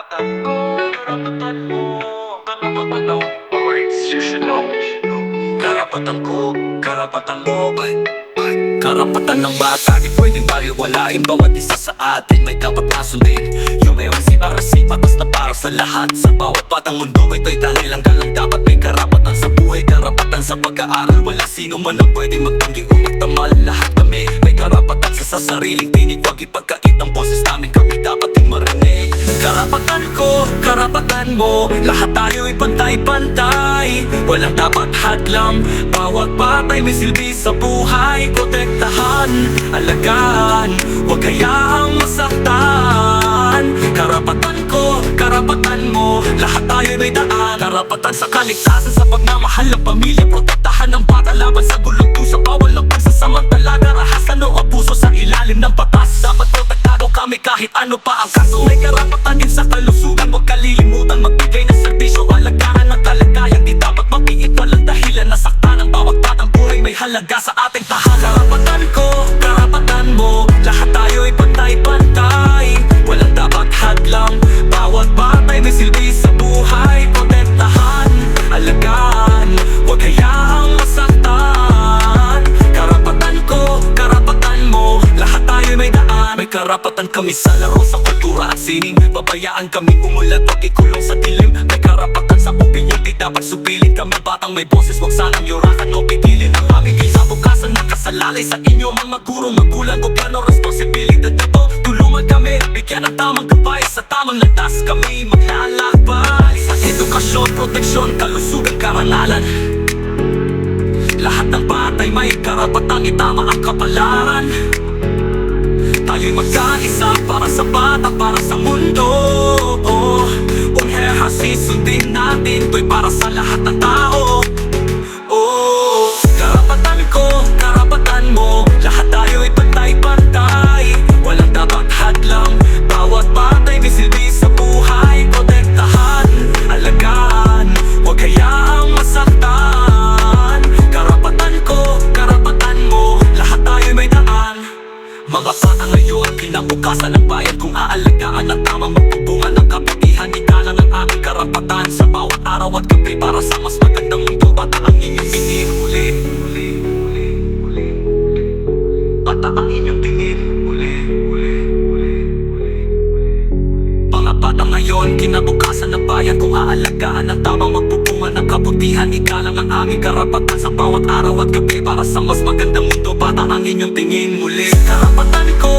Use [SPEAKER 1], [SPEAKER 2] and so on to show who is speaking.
[SPEAKER 1] karapatan ko, karapatan mo, karapatan ng mga institusyon. Karapatan ko, karapatan mo, karapatan ng bata, di pwedeng baliwalain. Bawat isa sa atin may dapat nasundin. Yung may si patas na para sa lahat. Sa bawat batang mundo, ito'y dahil lang dapat may karapatan sa buhay, karapatan sa pag-aaral. Wala sino man ang pwedeng magtanggi o magtamal. Lahat kami may karapatan sa sariling tinig. Wag ipagkait ang boses namin, kami dapat din marinig. Karapatan ko, karapatan mo, lahat tayo'y pantay-pantay. Walang dapat hadlang, bawat batay may silbi sa buhay. Protektahan, alagaan, huwag hayaang masaktan. Karapatan ko, karapatan mo, lahat tayo'y may daan. Karapatan sa kaligtasan, sa pagmamahal ng pamilya. Protektahan ng bata laban sa gulong tusa. Bawal ang pagsasamantala, karahasan o abuso sa ilalim ng batas. Dapat protektado kami kahit ano pa ang kaso. May karapatan din sa kalusugan, huwag kalilimutan magbigay ng serbisyo. Alagaan ng kalagayan, di dapat mapiit. Walang dahilan na saktan ang bawat batang buhay may halaga sa ating tahanan. Karapatan ko, karapatan mo, lahat tayo'y pantay-pantay. Walang dapat hadlang, bawat batay may silbi sa buhay. Protektahan, alagaan, huwag hayaang masaktan. Karapatan ko, karapatan mo, lahat tayo'y may daan. May karapatan kami sa laro, sa kultura at sining. Babayaan kami umulat, wag ikulong sa dilim. May karapatan sa opinyon, di dapat supilin. Kami batang may boses, wag sanang yurakan o pigilin. Ang aming kinabukasan nakasalalay sa inyo. Mga guro, magulang, gobyerno, responsibilidad na to. Tulungan kami, bigyan ng tamang gabay. Sa tamang landas kami maglalakbay. Sa edukasyon, proteksyon, kalusugan, karangalan. Lahat ng batay may karapatang itama ang kapalaran. Tayo'y magkaisa para sa bata, para sa mundo. Unheha, sundin natin, to'y para sa lahat ng tao. Karapatan ko, karapatan mo, lahat tayo'y pantay-pantay. Walang dapat hadlang, bawat batay may silbi sa buhay. Protektahan, alagaan, huwag hayaang masaktan. Karapatan ko, karapatan mo, lahat tayo'y may daan. Mga bata ngayon, kinabukasan ng bayan. Kung aalagaan ang tamang magbubungan ng kabutihan, ikalang ang aming karapatan. Sa bawat araw at gabi para sa mas magandang mundo. Bata ang inyong pinihuli, bata ang inyong tingin. Mga bata ngayon, kinabukasan ng bayan. Kung aalagaan ang tamang magbubungan ng kabutihan, ikalang ang aming karapatan. Sa bawat araw at gabi para sa mas magandang mundo. Bata ang inyong tingin muli. Karapatan ko,